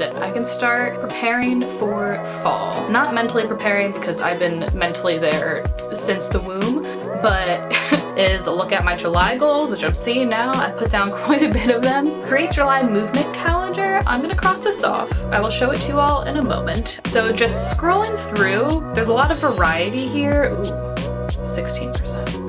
and I can start preparing for fall. Not mentally preparing because I've been mentally there since the womb, but is look at my July goals, which I'm seeing now. I put down quite a bit of them. Create July movement calendar. I'm gonna cross this off. I will show it to you all in a moment. So just scrolling through, there's a lot of variety here. Ooh, 16%.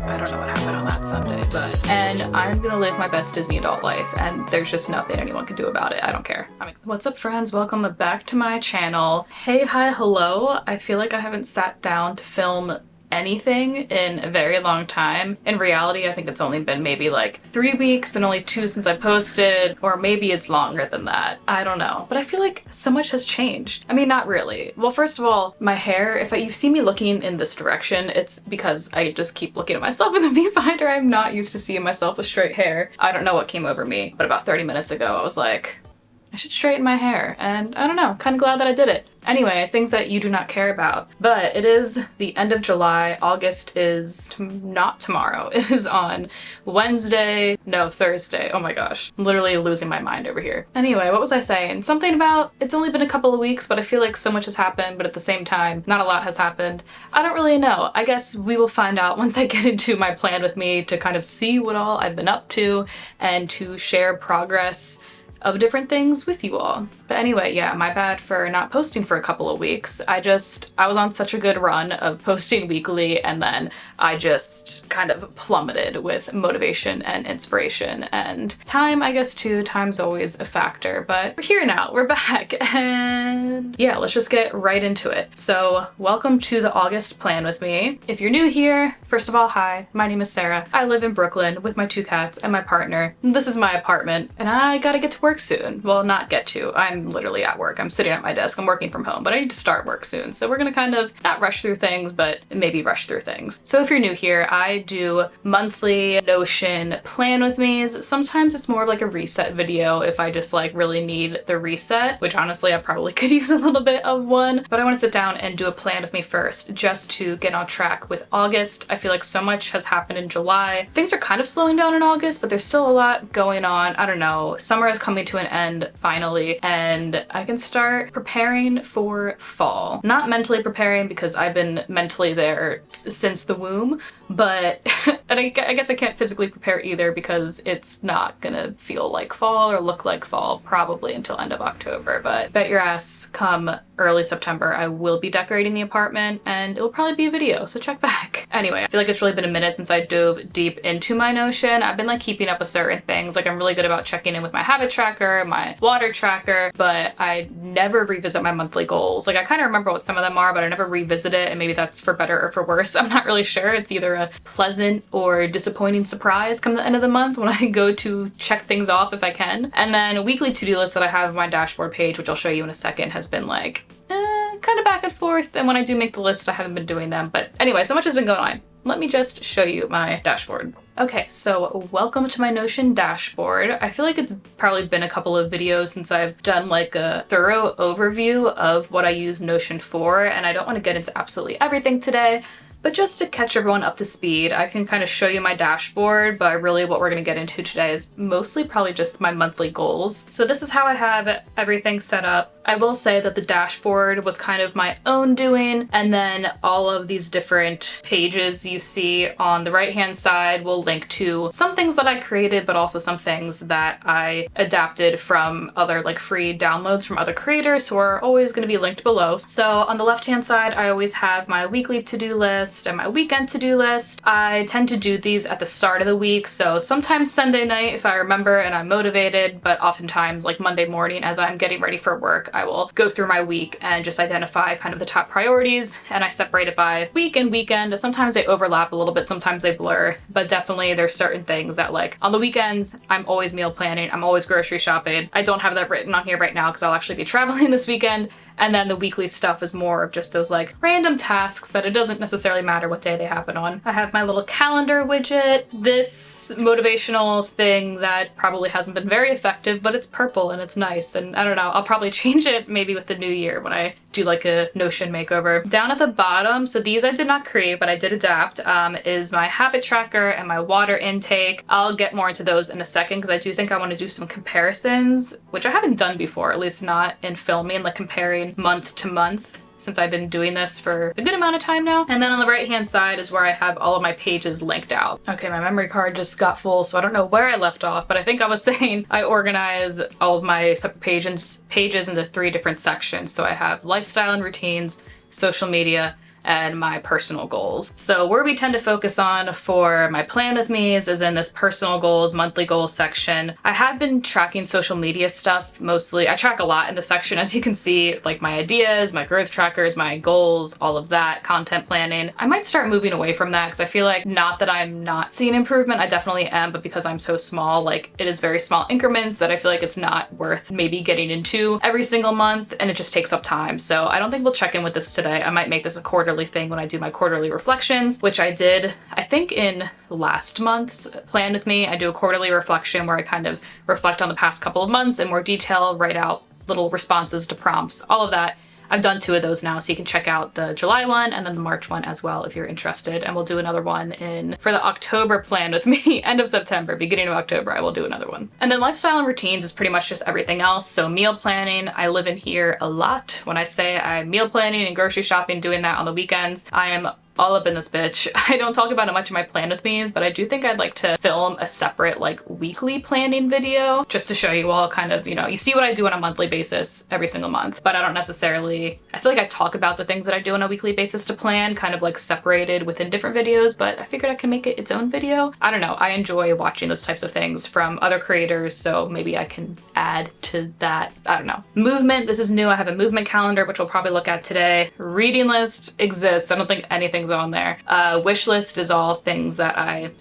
I don't know what happened on that Sunday, and I'm gonna live my best Disney adult life, and there's just nothing anyone can do about it. I don't care. What's up, friends? Welcome back to my channel. Hey, hi, hello. I feel like I haven't sat down to film anything in a very long time. In reality, I think it's only been maybe like 3 weeks and only 2 since I posted, or maybe it's longer than that. I don't know. But I feel like so much has changed. I mean, not really. Well, first of all, my hair, if you see me looking in this direction, it's because I just keep looking at myself in the viewfinder. I'm not used to seeing myself with straight hair. I don't know what came over me, but about 30 minutes ago, I was like, I should straighten my hair, and I don't know, kind of glad that I did it. Anyway, things that you do not care about. But it is the end of July. August is not tomorrow. It is on Wednesday, no, Thursday. Oh my gosh, I'm literally losing my mind over here. Anyway, what was I saying? Something about it's only been a couple of weeks, but I feel like so much has happened, but at the same time, not a lot has happened. I don't really know. I guess we will find out once I get into my plan with me to kind of see what all I've been up to and to share progress of different things with you all. But anyway, yeah, my bad for not posting for a couple of weeks. I was on such a good run of posting weekly, and then I just kind of plummeted with motivation and inspiration and time, I guess too. Time's always a factor, but we're here now, we're back, and yeah, let's just get right into it. So welcome to the August plan with me. If you're new here, first of all, hi, my name is Sarah. I live in Brooklyn with my 2 cats and my partner. This is my apartment, and I gotta get to work soon. Well, not get to. I'm literally at work. I'm sitting at my desk. I'm working from home, but I need to start work soon. So we're gonna kind of not rush through things, but maybe rush through things. So if you're new here, I do monthly Notion plan with me's. Sometimes it's more of like a reset video if I just like really need the reset, which honestly I probably could use a little bit of one, but I want to sit down and do a plan with me first just to get on track with August. I feel like so much has happened in July. Things are kind of slowing down in August, but there's still a lot going on. I don't know. Summer is coming to an end finally, and I can start preparing for fall. Not mentally preparing because I've been mentally there since the womb, but and I guess I can't physically prepare either because it's not gonna feel like fall or look like fall probably until end of October. But bet your ass come early September I will be decorating the apartment, and it will probably be a video, so check back. Anyway, I feel like it's really been a minute since I dove deep into my Notion. I've been like keeping up with certain things. Like I'm really good about checking in with my habit tracker, my water tracker, but I never revisit my monthly goals. Like I kind of remember what some of them are, but I never revisit it, and maybe that's for better or for worse. I'm not really sure. It's either a pleasant or disappointing surprise come the end of the month when I go to check things off if I can. And then a weekly to-do list that I have on my dashboard page, which I'll show you in a second, has been like kind of back and forth, and when I do make the list I haven't been doing them. But anyway, so much has been going on. Let me just show you my dashboard. Okay, so welcome to my Notion dashboard. I feel like it's probably been a couple of videos since I've done like a thorough overview of what I use Notion for, and I don't want to get into absolutely everything today. But just to catch everyone up to speed, I can kind of show you my dashboard, but really what we're going to get into today is mostly probably just my monthly goals. So this is how I have everything set up. I will say that the dashboard was kind of my own doing, and then all of these different pages you see on the right-hand side will link to some things that I created, but also some things that I adapted from other like free downloads from other creators who are always going to be linked below. So on the left-hand side, I always have my weekly to-do list and my weekend to-do list. I tend to do these at the start of the week, so sometimes Sunday night if I remember and I'm motivated, but oftentimes like Monday morning as I'm getting ready for work, I will go through my week and just identify kind of the top priorities, and I separate it by week and weekend. Sometimes they overlap a little bit, sometimes they blur, but definitely there's certain things that like on the weekends, I'm always meal planning, I'm always grocery shopping. I don't have that written on here right now because I'll actually be traveling this weekend. And then the weekly stuff is more of just those like random tasks that it doesn't necessarily really matter what day they happen on. I have my little calendar widget, this motivational thing that probably hasn't been very effective, but it's purple and it's nice, and I don't know, I'll probably change it maybe with the new year when I do like a Notion makeover. Down at the bottom, so these I did not create, but I did adapt, is my habit tracker and my water intake. I'll get more into those in a second because I do think I want to do some comparisons, which I haven't done before, at least not in filming, like comparing month to month, since I've been doing this for a good amount of time now. And then on the right hand side is where I have all of my pages linked out. Okay, my memory card just got full, so I don't know where I left off, but I think I was saying I organize all of my separate pages into 3 different sections. So I have lifestyle and routines, social media, and my personal goals. So where we tend to focus on for my plan with me's is in this personal goals, monthly goals section. I have been tracking social media stuff mostly. I track a lot in the section, as you can see, like my ideas, my growth trackers, my goals, all of that, content planning. I might start moving away from that because I feel like, not that I'm not seeing improvement, I definitely am, but because I'm so small, like it is very small increments that I feel like it's not worth maybe getting into every single month, and it just takes up time. So I don't think we'll check in with this today. I might make this a quarterly thing when I do my quarterly reflections, which I did, I think in last month's plan with me. I do a quarterly reflection where I kind of reflect on the past couple of months in more detail, write out little responses to prompts, all of that. I've done 2 of those now, so you can check out the July one and then the March one as well if you're interested. And we'll do another one for the October plan with me, end of September, beginning of October, I will do another one. And then lifestyle and routines is pretty much just everything else. So meal planning, I live in here a lot. When I say I'm meal planning and grocery shopping, doing that on the weekends, I am all up in this bitch. I don't talk about it much in my plan with me's, but I do think I'd like to film a separate like weekly planning video just to show you all kind of, you know, you see what I do on a monthly basis every single month, but I don't necessarily, I feel like I talk about the things that I do on a weekly basis to plan, kind of like separated within different videos, but I figured I can make it its own video. I don't know, I enjoy watching those types of things from other creators, so maybe I can add to that. I don't know. Movement, this is new. I have a movement calendar, which we'll probably look at today. Reading list exists. I don't think anything's on there. Wish list is all things that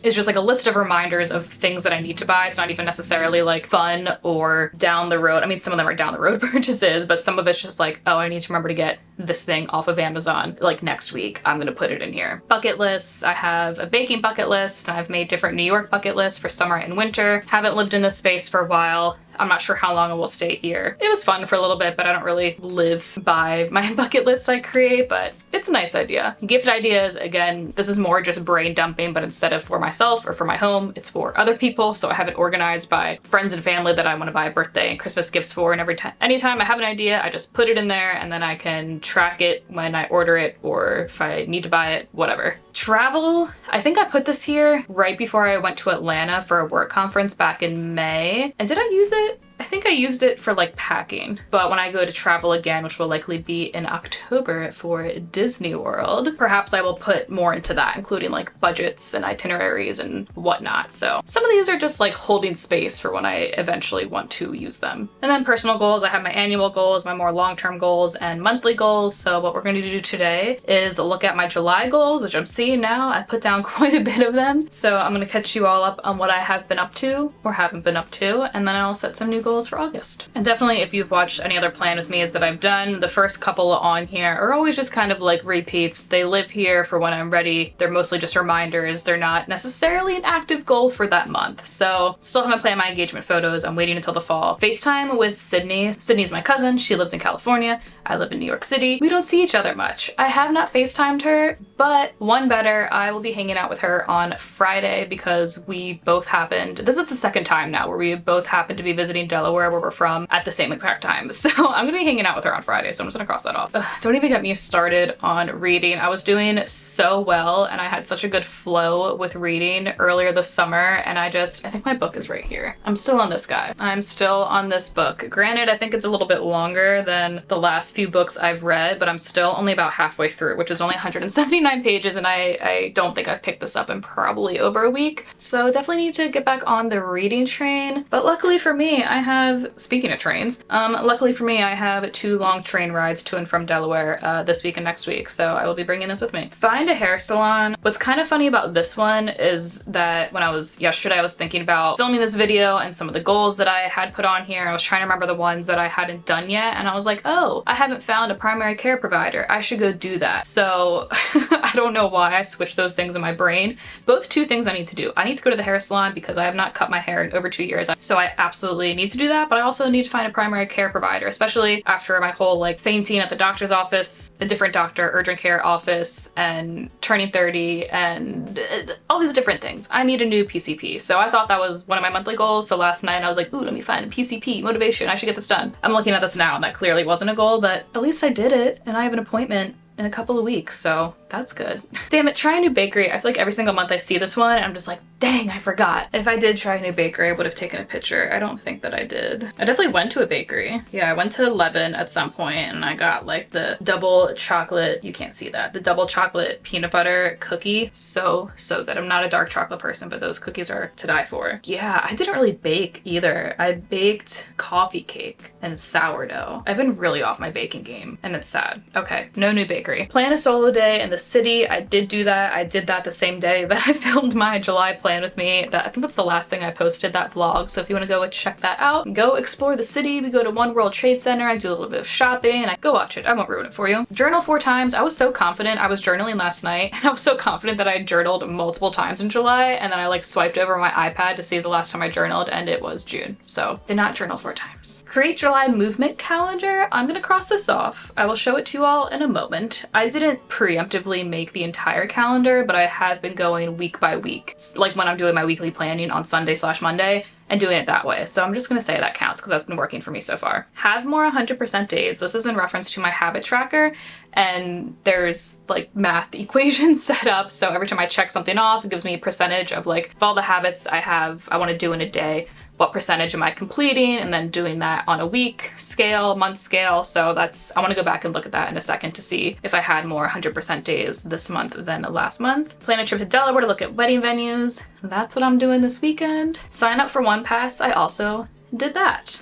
it's just like a list of reminders of things that I need to buy. It's not even necessarily like fun or down the road. I mean, some of them are down the road purchases, but some of it's just like, oh, I need to remember to get this thing off of Amazon like next week. I'm gonna put it in here. Bucket lists. I have a baking bucket list. I've made different New York bucket lists for summer and winter. Haven't lived in this space for a while. I'm not sure how long I will stay here. It was fun for a little bit, but I don't really live by my bucket lists I create, but it's a nice idea. Gift ideas, again, this is more just brain dumping, but instead of for myself or for my home, it's for other people. So I have it organized by friends and family that I want to buy birthday and Christmas gifts for, and anytime I have an idea, I just put it in there and then I can track it when I order it or if I need to buy it, whatever. Travel, I think I put this here right before I went to Atlanta for a work conference back in May. And did I use it? I think I used it for like packing, but when I go to travel again, which will likely be in October for Disney World, perhaps I will put more into that, including like budgets and itineraries and whatnot. So some of these are just like holding space for when I eventually want to use them. And then personal goals, I have my annual goals, my more long-term goals, and monthly goals. So what we're going to do today is look at my July goals, which I'm seeing now. I put down quite a bit of them. So I'm going to catch you all up on what I have been up to or haven't been up to, and then I'll set some new goals for August. And definitely if you've watched any other plan with me that I've done, the first couple on here are always just kind of like repeats. They live here for when I'm ready. They're mostly just reminders. They're not necessarily an active goal for that month. So still haven't planned my engagement photos. I'm waiting until the fall. FaceTime with Sydney. Sydney's my cousin. She lives in California. I live in New York City. We don't see each other much. I have not FaceTimed her, but one better, I will be hanging out with her on Friday because we both happened, this is the second time now where we both happened to be visiting Delaware, where we're from, at the same exact time. So I'm gonna be hanging out with her on Friday, so I'm just gonna cross that off. Ugh, don't even get me started on reading. I was doing so well and I had such a good flow with reading earlier this summer, and I think my book is right here. I'm still on this guy. I'm still on this book. Granted, I think it's a little bit longer than the last few books I've read, but I'm still only about halfway through, which is only 179 pages, and I don't think I've picked this up in probably over a week. So definitely need to get back on the reading train. But luckily for me, I have, speaking of trains, luckily for me, I have 2 long train rides to and from Delaware this week and next week, so I will be bringing this with me. Find a hair salon. What's kind of funny about this one is that when yesterday I was thinking about filming this video and some of the goals that I had put on here. I was trying to remember the ones that I hadn't done yet, and I was like, oh, I haven't found a primary care provider. I should go do that. So I don't know why I switched those things in my brain. Both 2 things I need to do. I need to go to the hair salon because I have not cut my hair in over 2 years. So I absolutely need to do that, but I also need to find a primary care provider, especially after my whole like fainting at the doctor's office, a different doctor, urgent care office, and turning 30 and all these different things. I need a new PCP. So I thought that was one of my monthly goals. So last night I was like, ooh, let me find a PCP, motivation, I should get this done. I'm looking at this now and that clearly wasn't a goal, but at least I did it and I have an appointment in a couple of weeks, so that's good. Damn it, try a new bakery. I feel like every single month I see this one and I'm just like, dang, I forgot. If I did try a new bakery, I would have taken a picture. I don't think that I did. I definitely went to a bakery. Yeah, I went to 11 at some point and I got like the double chocolate, you can't see that, the double chocolate peanut butter cookie. So good. I'm not a dark chocolate person, but those cookies are to die for. Yeah, I didn't really bake either. I baked coffee cake and sourdough. I've been really off my baking game and it's sad. Okay, no new bakery. Plan a solo day in the city. I did do that. I did that the same day that I filmed my July plan with me. I think that's the last thing I posted, that vlog. So if you want to go check that out, go explore the city. We go to One World Trade Center. I do a little bit of shopping and I go watch it. I won't ruin it for you. Journal 4 times. I was so confident. I was journaling last night and I was so confident that I journaled multiple times in July, and then I like swiped over my iPad to see the last time I journaled and it was June. So did not journal 4 times. Create July movement calendar. I'm gonna cross this off. I will show it to you all in a moment. I didn't preemptively make the entire calendar, but I have been going week by week, like when I'm doing my weekly planning on Sunday/Monday and doing it that way. So I'm just gonna say that counts because that's been working for me so far. Have more 100% days. This is in reference to my habit tracker, and there's like math equations set up. So every time I check something off, it gives me a percentage of like of all the habits I want to do in a day, what percentage am I completing, and then doing that on a week scale, month scale. So I want to go back and look at that in a second to see if I had more 100% days this month than last month. Plan a trip to Delaware to look at wedding venues. That's what I'm doing this weekend. Sign up for One Pass. I also did that.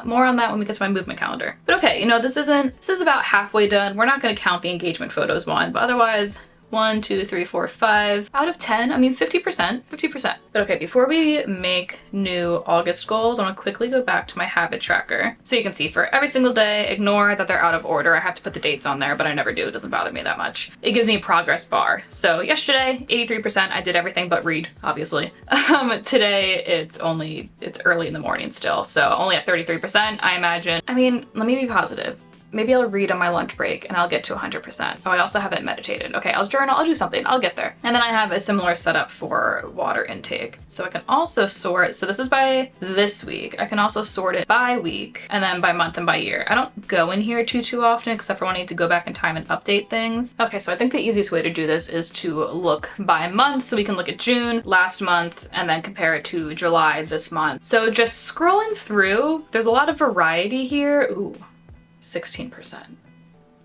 More on that when we get to my movement calendar. But okay, you know, this is about halfway done. We're not going to count the engagement photos one, but otherwise 1, 2, 3, 4, 5 out of 10. I mean, 50%. But okay, before we make new August goals, I want to quickly go back to my habit tracker. So you can see for every single day, ignore that they're out of order. I have to put the dates on there, but I never do. It doesn't bother me that much. It gives me a progress bar. So yesterday, 83%, I did everything but read, obviously. Today, it's early in the morning still. So only at 33%, I imagine. I mean, let me be positive. Maybe I'll read on my lunch break and I'll get to 100%. Oh, I also haven't meditated. Okay, I'll journal, I'll do something, I'll get there. And then I have a similar setup for water intake. So I can also sort, so this is by this week. I can also sort it by week and then by month and by year. I don't go in here too often except for when I need to go back in time and update things. Okay, so I think the easiest way to do this is to look by month. So we can look at June last month and then compare it to July this month. So just scrolling through, there's a lot of variety here. Ooh. 16%.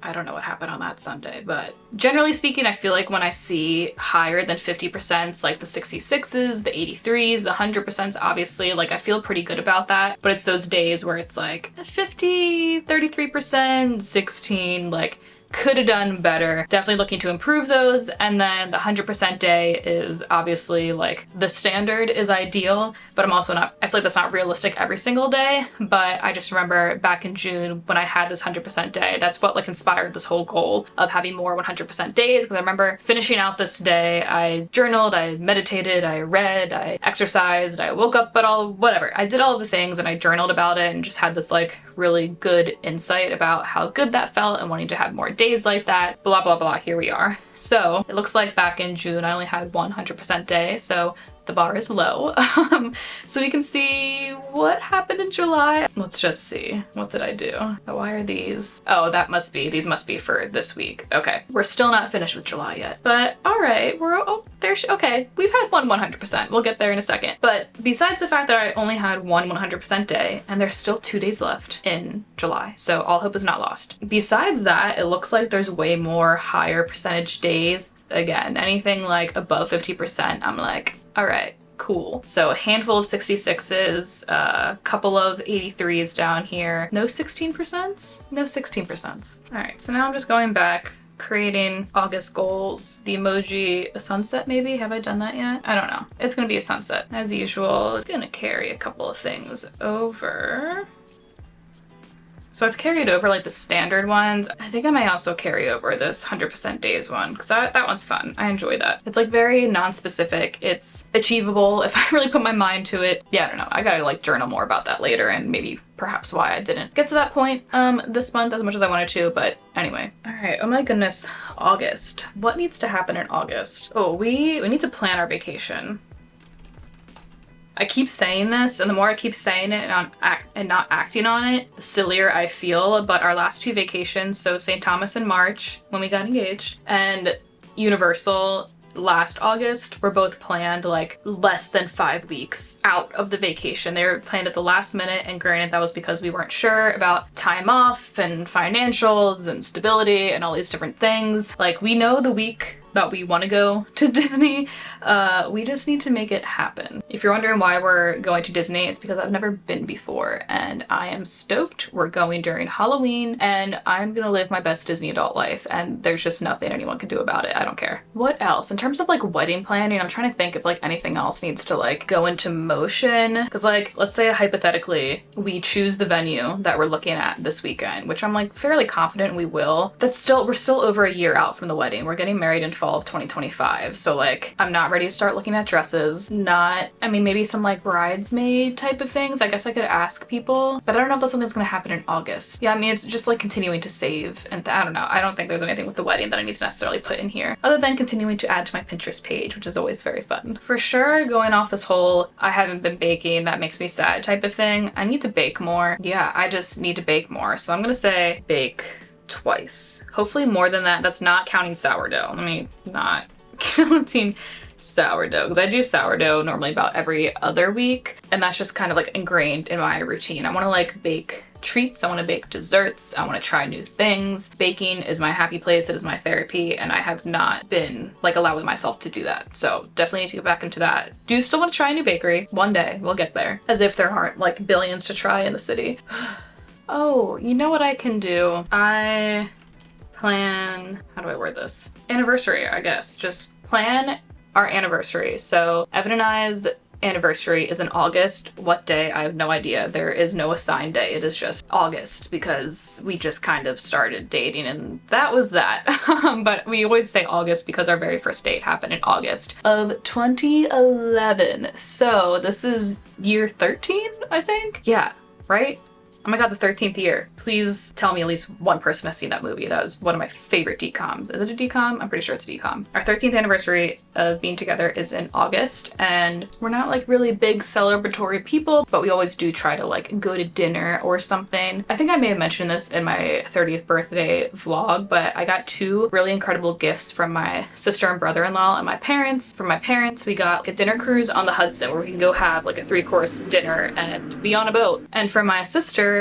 I don't know what happened on that Sunday, but generally speaking, I feel like when I see higher than 50%, it's like the 66s, the 83s, the 100%s, obviously, like I feel pretty good about that. But it's those days where it's like 50, 33%, 16, like could have done better. Definitely looking to improve those. And then the 100% day is obviously like the standard is ideal, but I'm also not, I feel like that's not realistic every single day. But I just remember back in June when I had this 100% day, that's what like inspired this whole goal of having more 100% days. Because I remember finishing out this day, I journaled, I meditated, I read, I exercised, I woke up, whatever. I did all of the things and I journaled about it and just had this like really good insight about how good that felt and wanting to have more days like that, blah, blah, blah. Here we are. So it looks like back in June, I only had 100% day. So the bar is low. So we can see what happened in July. Let's just see. What did I do? Why are these? Oh, these must be for this week. Okay. We're still not finished with July yet, but all right. Okay. We've had one 100%. We'll get there in a second. But besides the fact that I only had one 100% day and there's still 2 days left in July. So all hope is not lost. Besides that, it looks like there's way more higher percentage days. Again, anything like above 50%, I'm like, all right, Cool. So a handful of 66s, a couple of 83s down here. No 16%? No 16%. All right, so now I'm just going back, creating August goals. The emoji, a sunset maybe? Have I done that yet? I don't know. It's gonna be a sunset. As usual, gonna carry a couple of things over. So I've carried over like the standard ones. I think I might also carry over this 100% days one because that one's fun. I enjoy that. It's like very non-specific. It's achievable if I really put my mind to it. Yeah, I don't know. I gotta like journal more about that later and maybe perhaps why I didn't get to that point this month as much as I wanted to, but anyway. All right, oh my goodness, August. What needs to happen in August? Oh, we need to plan our vacation. I keep saying this, and the more I keep saying it and not acting on it, the sillier I feel. But our last two vacations, so St. Thomas in March when we got engaged, and Universal last August, were both planned like less than 5 weeks out of the vacation. They were planned at the last minute, and granted that was because we weren't sure about time off and financials and stability and all these different things. Like, we know the week that we want to go to Disney. We just need to make it happen. If you're wondering why we're going to Disney, it's because I've never been before and I am stoked. We're going during Halloween and I'm gonna live my best Disney adult life, and there's just nothing anyone can do about it. I don't care. What else? In terms of like wedding planning, I'm trying to think if like anything else needs to like go into motion. Cause like, let's say hypothetically, we choose the venue that we're looking at this weekend, which I'm like fairly confident we will. We're still over a year out from the wedding. We're getting married in fall of 2025. So like, I'm not ready to start looking at dresses. I mean, maybe some like bridesmaid type of things. I guess I could ask people, but I don't know if that's something that's gonna happen in August. Yeah, I mean, it's just like continuing to save, and I don't know. I don't think there's anything with the wedding that I need to necessarily put in here, other than continuing to add to my Pinterest page, which is always very fun. For sure, going off this whole I haven't been baking, that makes me sad type of thing, I need to bake more. Yeah, I just need to bake more. So I'm gonna say bake twice. Hopefully more than that. That's not counting sourdough. Let me not counting sourdough, because I do sourdough normally about every other week, and that's just kind of like ingrained in my routine. I want to like bake treats, I want to bake desserts, I want to try new things. Baking is my happy place, it is my therapy, and I have not been like allowing myself to do that. So definitely need to get back into that. Do still want to try a new bakery. One day we'll get there. As if there aren't like billions to try in the city. Oh, you know what I can do? I plan, how do I word this? Anniversary, I guess. Just plan our anniversary. So Evan and I's anniversary is in August. What day? I have no idea. There is no assigned day. It is just August because we just kind of started dating and that was that. But we always say August because our very first date happened in August of 2011. So this is year 13, I think? Yeah, right? Oh my god, the 13th year. Please tell me at least one person has seen that movie. That was one of my favorite DComs. Is it a DCom? I'm pretty sure it's a DCom. Our 13th anniversary of being together is in August, and we're not like really big celebratory people, but we always do try to like go to dinner or something. I think I may have mentioned this in my 30th birthday vlog, but I got 2 really incredible gifts from my sister and brother-in-law and my parents. From my parents, we got like a dinner cruise on the Hudson where we can go have like a 3-course dinner and be on a boat. And from my sister,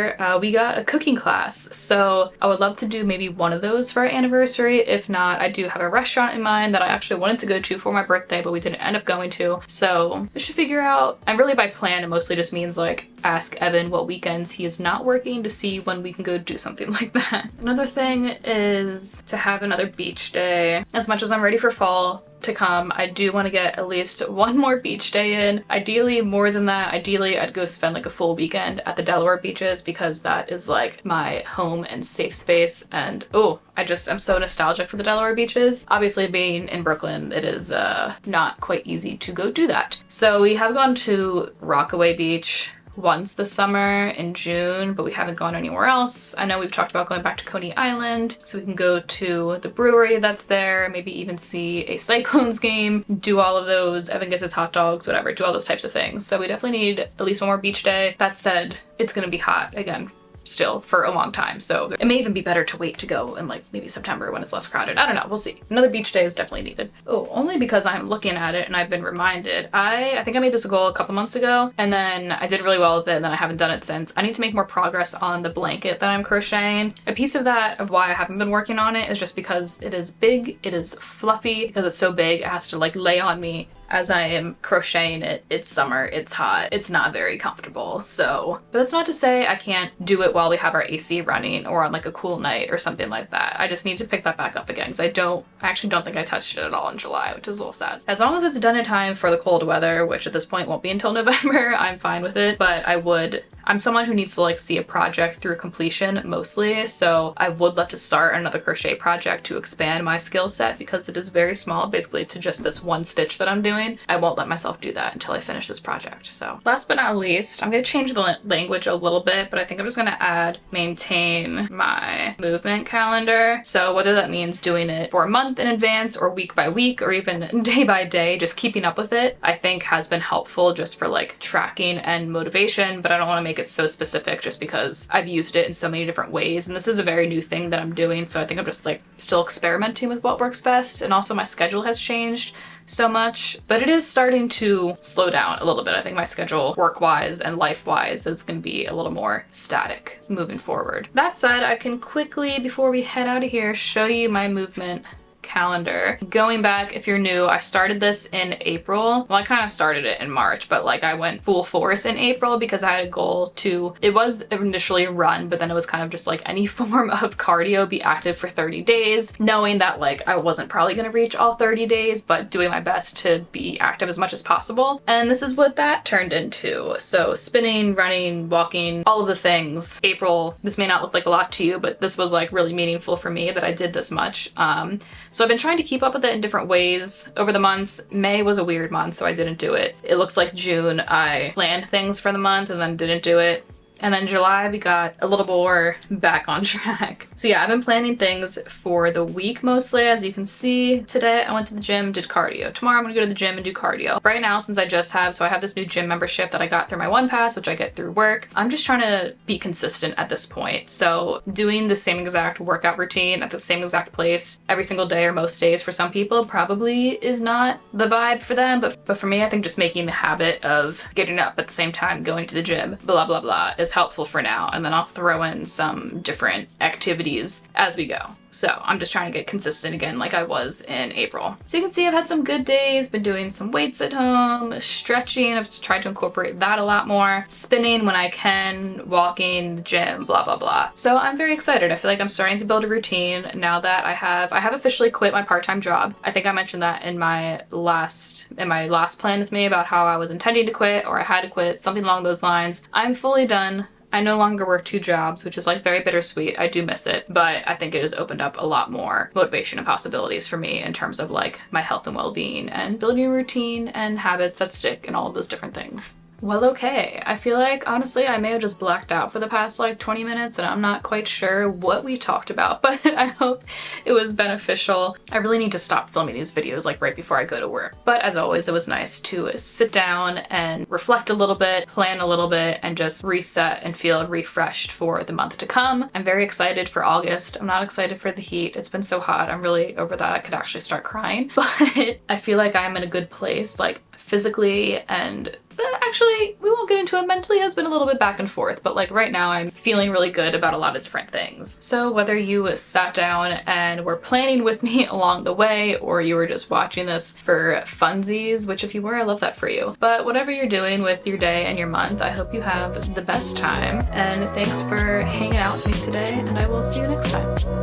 we got a cooking class. So I would love to do maybe one of those for our anniversary. If not, I do have a restaurant in mind that I actually wanted to go to for my birthday, but we didn't end up going to. So we should figure out, and really by plan, it mostly just means like ask Evan what weekends he is not working to see when we can go do something like that. Another thing is to have another beach day. As much as I'm ready for fall to come, I do want to get at least one more beach day in. Ideally more than that. Ideally I'd go spend like a full weekend at the Delaware beaches because that is like my home and safe space, and oh, I'm so nostalgic for the Delaware beaches. Obviously being in Brooklyn, it is not quite easy to go do that. So we have gone to Rockaway Beach once this summer in June, but we haven't gone anywhere else. I know we've talked about going back to Coney Island so we can go to the brewery that's there, maybe even see a Cyclones game, do all of those, Evan gets his hot dogs, whatever, do all those types of things. So we definitely need at least one more beach day. That said, it's gonna be hot again still for a long time, so it may even be better to wait to go in like maybe September when it's less crowded. I don't know, we'll see. Another beach day is definitely needed. Oh, only because I'm looking at it and I've been reminded. I think I made this a goal a couple months ago and then I did really well with it and then I haven't done it since. I need to make more progress on the blanket that I'm crocheting. A piece of that, of why I haven't been working on it, is just because it is big, it is fluffy. Because it's so big, it has to like lay on me as I am crocheting it. It's summer, it's hot, it's not very comfortable. So, but that's not to say I can't do it while we have our AC running or on like a cool night or something like that. I just need to pick that back up again because I actually don't think I touched it at all in July, which is a little sad. As long as it's done in time for the cold weather, which at this point won't be until November, I'm fine with it. But I'm someone who needs to like see a project through completion mostly, so I would love to start another crochet project to expand my skill set because it is very small, basically to just this one stitch that I'm doing. I won't let myself do that until I finish this project. So last but not least, I'm going to change the language a little bit, but I think I'm just going to maintain my movement calendar. So whether that means doing it for a month in advance or week by week or even day by day, just keeping up with it, I think has been helpful just for like tracking and motivation, but I don't want to make it so specific just because I've used it in so many different ways, and this is a very new thing that I'm doing, so I think I'm just like still experimenting with what works best. And also my schedule has changed so much, but it is starting to slow down a little bit. I think my schedule work-wise and life-wise is going to be a little more static moving forward. That said, I can quickly, before we head out of here, show you my movement calendar. Going back, if you're new, I started this in April. Well, I kind of started it in March, but like I went full force in April because I had a goal to, it was initially run, but then it was kind of just like any form of cardio, be active for 30 days, knowing that like I wasn't probably going to reach all 30 days, but doing my best to be active as much as possible. And this is what that turned into. So spinning, running, walking, all of the things. April, this may not look like a lot to you, but this was like really meaningful for me that I did this much. So I've been trying to keep up with it in different ways over the months. May was a weird month, so I didn't do it. It looks like June I planned things for the month and then didn't do it. And then July, we got a little more back on track. So yeah, I've been planning things for the week mostly. As you can see, today I went to the gym, did cardio. Tomorrow I'm gonna go to the gym and do cardio. Right now, since I have this new gym membership that I got through my One Pass, which I get through work, I'm just trying to be consistent at this point. So doing the same exact workout routine at the same exact place every single day or most days for some people probably is not the vibe for them. But for me, I think just making the habit of getting up at the same time, going to the gym, blah, blah, blah, is helpful for now, and then I'll throw in some different activities as we go. So I'm just trying to get consistent again like I was in April. So you can see I've had some good days, been doing some weights at home, stretching, I've just tried to incorporate that a lot more, spinning when I can, walking, the gym, blah, blah, blah. So I'm very excited. I feel like I'm starting to build a routine now that I have officially quit my part-time job. I think I mentioned that in my last plan with me about how I was intending to quit, or I had to quit, something along those lines. I'm fully done. I no longer work 2 jobs, which is like very bittersweet. I do miss it, but I think it has opened up a lot more motivation and possibilities for me in terms of like my health and well-being and building a routine and habits that stick and all of those different things. Well, okay. I feel like, honestly, I may have just blacked out for the past like 20 minutes and I'm not quite sure what we talked about, but I hope it was beneficial. I really need to stop filming these videos like right before I go to work. But as always, it was nice to sit down and reflect a little bit, plan a little bit, and just reset and feel refreshed for the month to come. I'm very excited for August. I'm not excited for the heat. It's been so hot. I'm really over that. I could actually start crying. But I feel like I'm in a good place, like physically, and actually, we won't get into it. Mentally has been a little bit back and forth, but like right now I'm feeling really good about a lot of different things. So whether you sat down and were planning with me along the way, or you were just watching this for funsies, which if you were, I love that for you. But whatever you're doing with your day and your month, I hope you have the best time. And thanks for hanging out with me today, and I will see you next time.